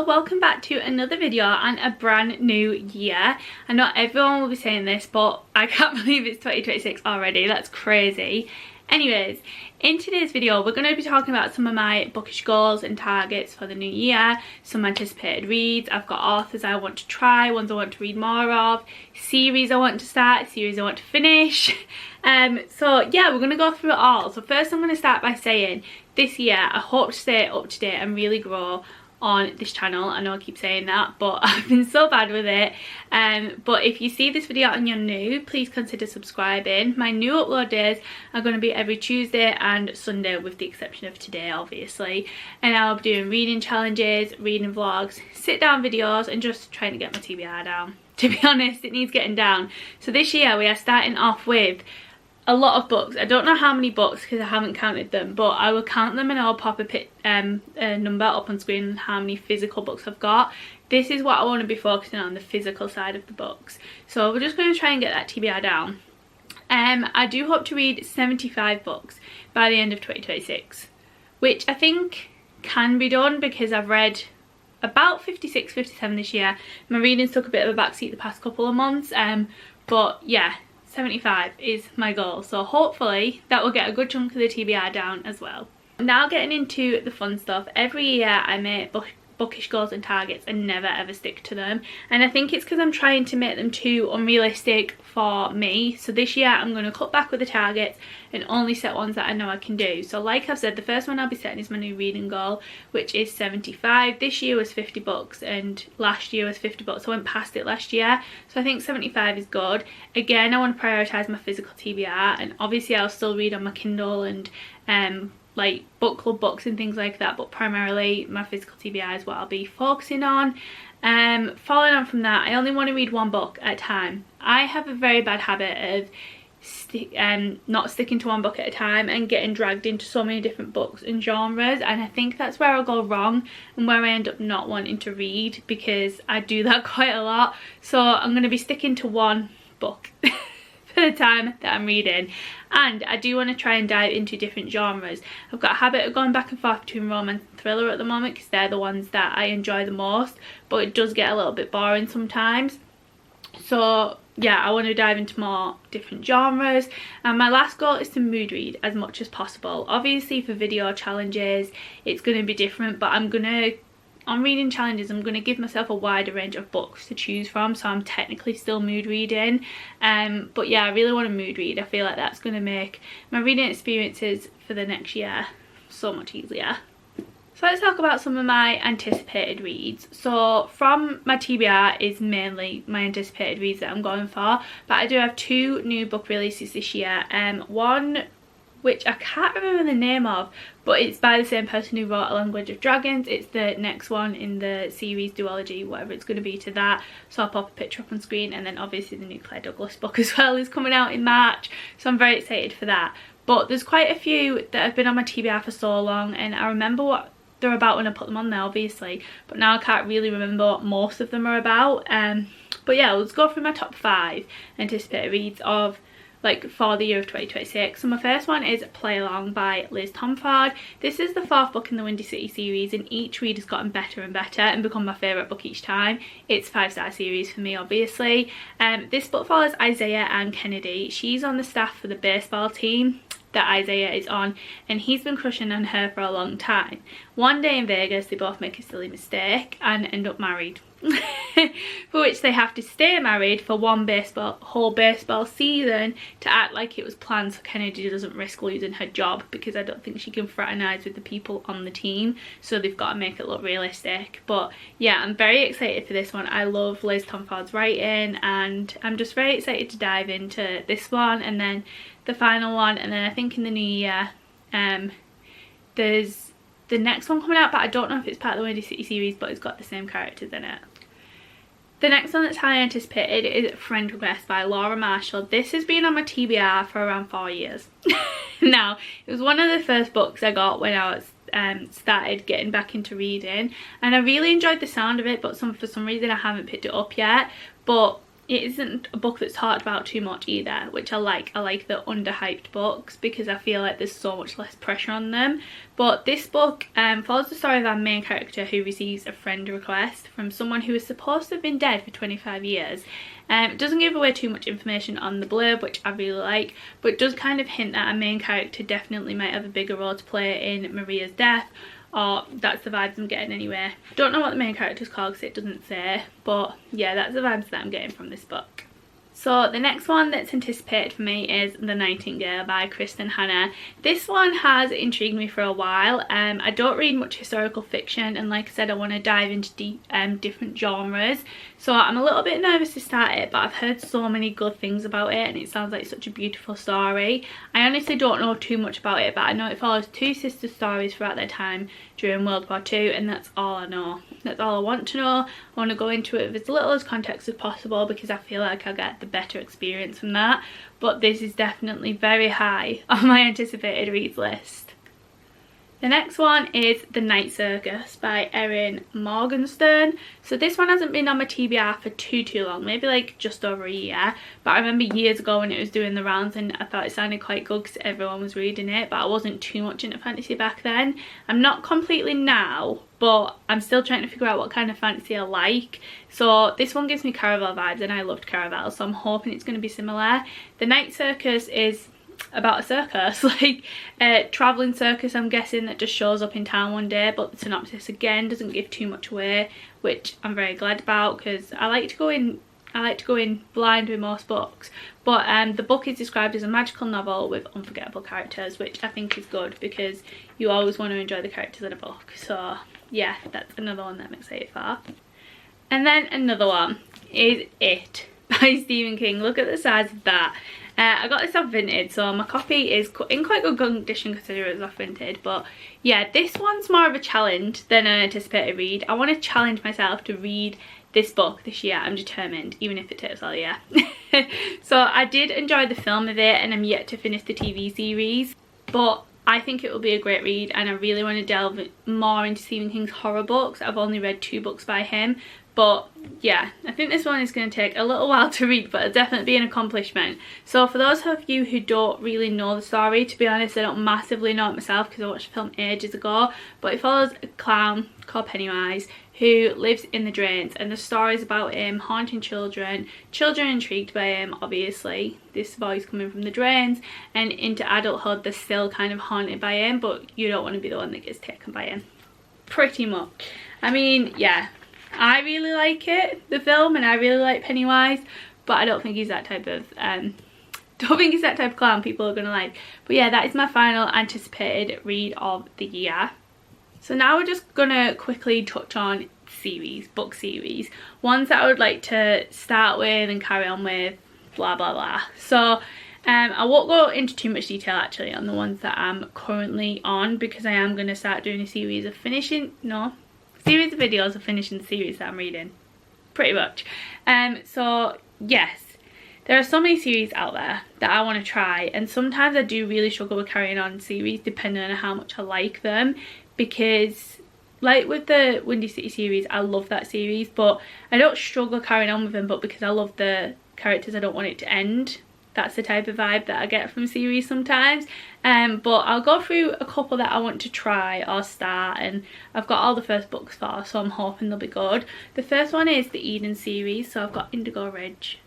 Hello, welcome back to another video and a brand new year. I know everyone will be saying this, but I can't believe it's 2026 already. That's crazy. Anyways, in today's video we're going to be talking about some of my bookish goals and targets for the new year, some anticipated reads. I've got authors I want to try, ones I want to read more of, series I want to start, series I want to finish. So yeah, we're going to go through it all. So first I'm going to start by saying this year I hope to stay up to date and really grow on this channel. I know I keep saying that, but I've been so bad with it. But if you see this video and you're new, please consider subscribing. My new upload days are going to be every Tuesday and Sunday, with the exception of today obviously, and I'll be doing reading challenges, reading vlogs, sit down videos, and just trying to get my TBR down. To be honest, it needs getting down. So this year we are starting off with a lot of books. I don't know how many books because I haven't counted them, but I will count them and I'll pop a number up on screen on how many physical books I've got. This is what I want to be focusing on, the physical side of the books. So we're just going to try and get that TBR down. I do hope to read 75 books by the end of 2026, which I think can be done because I've read about 56, 57 this year. My readings took a bit of a backseat the past couple of months, but yeah, 75 is my goal, so hopefully that will get a good chunk of the TBR down as well. Now getting into the fun stuff. Every year I make bookish goals and targets and never ever stick to them, and I think it's because I'm trying to make them too unrealistic for me. So this year I'm going to cut back with the targets and only set ones that I know I can do. So like I've said, the first one I'll be setting is my new reading goal, which is 75. This year was 50 books and last year was 50 books. I went past it last year, so I think 75 is good. Again, I want to prioritise my physical TBR, and obviously I'll still read on my Kindle and like book club books and things like that, but primarily my physical TBR is what I'll be focusing on. Following on from that, I only want to read one book at a time. I have a very bad habit of not sticking to one book at a time and getting dragged into so many different books and genres, and I think that's where I'll go wrong and where I end up not wanting to read, because I do that quite a lot. So I'm going to be sticking to one book for the time that I'm reading, and I do want to try and dive into different genres. I've got a habit of going back and forth between romance and thriller at the moment because they're the ones that I enjoy the most, but it does get a little bit boring sometimes. So yeah, I want to dive into more different genres, and my last goal is to mood read as much as possible. Obviously for video challenges it's going to be different, but on reading challenges I'm going to give myself a wider range of books to choose from, so I'm technically still mood reading. But yeah, I really want to mood read. I feel like that's going to make my reading experiences for the next year so much easier. So let's talk about some of my anticipated reads. So from my TBR is mainly my anticipated reads that I'm going for, but I do have two new book releases this year. One which I can't remember the name of, but it's by the same person who wrote A Language of Dragons. It's the next one in the series duology, whatever it's going to be to that. So I'll pop a picture up on screen, and then obviously the new Claire Douglas book as well is coming out in March, so I'm very excited for that. But there's quite a few that have been on my TBR for so long, and I remember what they're about when I put them on there obviously, but now I can't really remember what most of them are about. But yeah, let's go through my top 5 anticipated reads of for the year of 2026. So my first one is Play Along by Liz Tomford. This is the 4th book in the Windy City series, and each read has gotten better and better and become my favourite book each time. It's 5-star series for me obviously. This book follows Isaiah and Kennedy. She's on the staff for the baseball team that Isaiah is on, and he's been crushing on her for a long time. One day in Vegas they both make a silly mistake and end up married. For which they have to stay married for one whole baseball season to act like it was planned, so Kennedy doesn't risk losing her job, because I don't think she can fraternise with the people on the team, so they've got to make it look realistic. But yeah, I'm very excited for this one. I love Liz Tomford's writing, and I'm just very excited to dive into this one and then the final one, and then I think in the new year there's the next one coming out, but I don't know if it's part of the Windy City series, but it's got the same characters in it. The next one that's highly anticipated is Friend Request by Laura Marshall. This has been on my TBR for around 4 years. Now, it was one of the first books I got when I was started getting back into reading, and I really enjoyed the sound of it, but for some reason I haven't picked it up yet. But it isn't a book that's talked about too much either, which I like. I like the underhyped books because I feel like there's so much less pressure on them. But this book follows the story of our main character who receives a friend request from someone who is supposed to have been dead for 25 years. It doesn't give away too much information on the blurb, which I really like, but it does kind of hint that our main character definitely might have a bigger role to play in Maria's death, or that's the vibes I'm getting anyway. Don't know what the main character's called because it doesn't say, but yeah, that's the vibes that I'm getting from this book. So the next one that's anticipated for me is The Nightingale by Kristen Hanna. This one has intrigued me for a while. I don't read much historical fiction, and like I said, I want to dive into different genres. So I'm a little bit nervous to start it, but I've heard so many good things about it and it sounds like such a beautiful story. I honestly don't know too much about it, but I know it follows two sister stories throughout their time during World War II, and that's all I know. That's all I want to know. I want to go into it with as little as context as possible because I feel like I'll get the better experience from that. But this is definitely very high on my anticipated reads list. The next one is The Night Circus by Erin Morgenstern. So this one hasn't been on my TBR for too long, maybe like just over a year. But I remember years ago when it was doing the rounds and I thought it sounded quite good because everyone was reading it, but I wasn't too much into fantasy back then. I'm not completely now, but I'm still trying to figure out what kind of fantasy I like. So this one gives me Caraval vibes and I loved Caraval, so I'm hoping it's going to be similar. The Night Circus is about a circus, like a travelling circus I'm guessing, that just shows up in town one day, but the synopsis again doesn't give too much away, which I'm very glad about because I like to go in blind with most books. But the book is described as a magical novel with unforgettable characters, which I think is good because you always want to enjoy the characters in a book. So yeah, that's another one that I'm excited for. And then another one is It by Stephen King. Look at the size of that. I got this off Vinted, so my copy is in quite good condition considering it was off Vinted. But yeah, this one's more of a challenge than an anticipated read. I want to challenge myself to read this book this year. I'm determined, even if it takes all year. So I did enjoy the film of it and I'm yet to finish the TV series, but I think it will be a great read and I really want to delve more into Stephen King's horror books. I've only read 2 books by him. But yeah, I think this one is going to take a little while to read, but it'll definitely be an accomplishment. So for those of you who don't really know the story, to be honest, I don't massively know it myself because I watched the film ages ago, but it follows a clown called Pennywise who lives in the drains, and the story is about him haunting children. Children intrigued by him, obviously. This boy's coming from the drains, and into adulthood they're still kind of haunted by him, but you don't want to be the one that gets taken by him. Pretty much. I mean, yeah. I really like it, the film, and I really like Pennywise, but I don't think he's that type of clown people are gonna like. But yeah, that is my final anticipated read of the year. So now we're just gonna quickly touch on book series, ones that I would like to start with and carry on with, blah blah blah. So I won't go into too much detail actually on the ones that I'm currently on because I am gonna start doing a series of videos of finishing the series that I'm reading, pretty much. So yes, there are so many series out there that I want to try, and sometimes I do really struggle with carrying on series depending on how much I like them, because like with the Windy City series, I love that series, but I don't struggle carrying on with them, but because I love the characters I don't want it to end. That's the type of vibe that I get from series sometimes. But I'll go through a couple that I want to try or start, and I've got all the first books for, so I'm hoping they'll be good. The first one is the Eden series, so I've got Indigo Ridge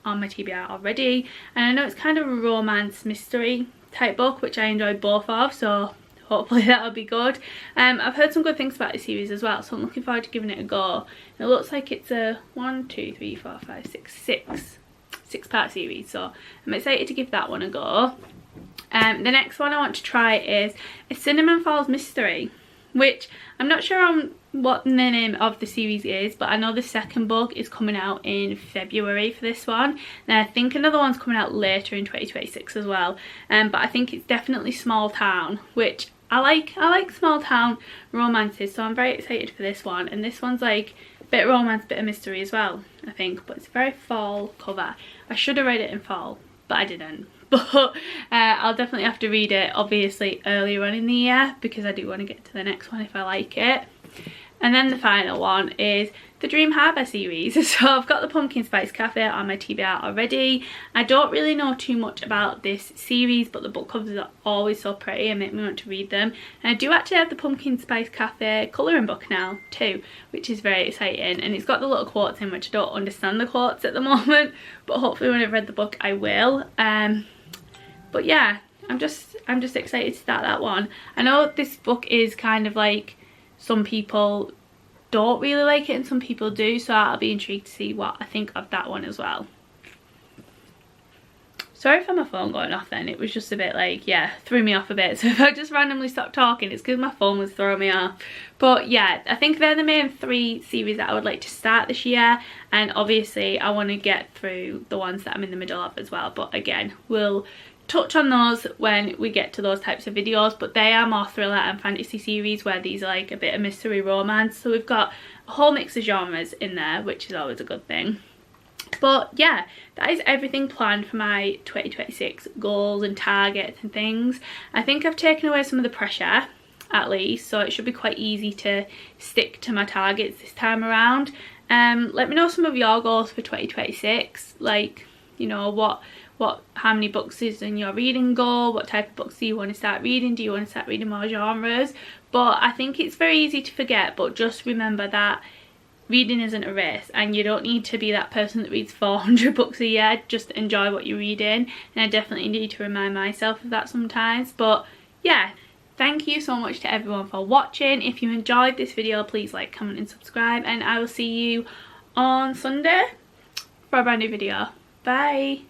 on my TBR already, and I know it's kind of a romance mystery type book, which I enjoy both of, so hopefully that'll be good. I've heard some good things about this series as well, so I'm looking forward to giving it a go. It looks like it's a 6-part series, so I'm excited to give that one a go. The next one I want to try is A Cinnamon Falls Mystery, which I'm not sure on what the name of the series is, but I know the second book is coming out in February for this one, and I think another one's coming out later in 2026 as well. But I think it's definitely small town, which I like small town romances, so I'm very excited for this one. And this one's like a bit of romance, bit of mystery as well, I think, but it's a very fall cover. I should have read it in fall, but I didn't. But I'll definitely have to read it obviously earlier on in the year because I do want to get to the next one if I like it. And then the final one is the Dream Harbour series. So I've got the Pumpkin Spice Cafe on my TBR already. I don't really know too much about this series, but the book covers are always so pretty and make me want to read them. And I do actually have the Pumpkin Spice Cafe colouring book now too, which is very exciting. And it's got the little quotes in, which I don't understand the quotes at the moment, but hopefully when I've read the book I will. But yeah, I'm just excited to start that one. I know this book is kind of like, some people don't really like it and some people do, so I'll be intrigued to see what I think of that one as well. Sorry for my phone going off then, it was just a bit like, yeah, threw me off a bit. So if I just randomly stopped talking, it's because my phone was throwing me off. But yeah, I think they're the main 3 series that I would like to start this year, and obviously I want to get through the ones that I'm in the middle of as well. But again, we'll touch on those when we get to those types of videos, but they are more thriller and fantasy series, where these are like a bit of mystery romance, so we've got a whole mix of genres in there, which is always a good thing. But yeah, that is everything planned for my 2026 goals and targets and things. I think I've taken away some of the pressure, at least, so it should be quite easy to stick to my targets this time around. Let me know some of your goals for 2026, like, you know, how many books is in your reading goal, what type of books do you want to start reading, do you want to start reading more genres? But I think it's very easy to forget, but just remember that reading isn't a race, and you don't need to be that person that reads 400 books a year. Just enjoy what you're reading, and I definitely need to remind myself of that sometimes. But yeah, thank you so much to everyone for watching. If you enjoyed this video, please like, comment and subscribe, and I will see you on Sunday for a brand new video. Bye.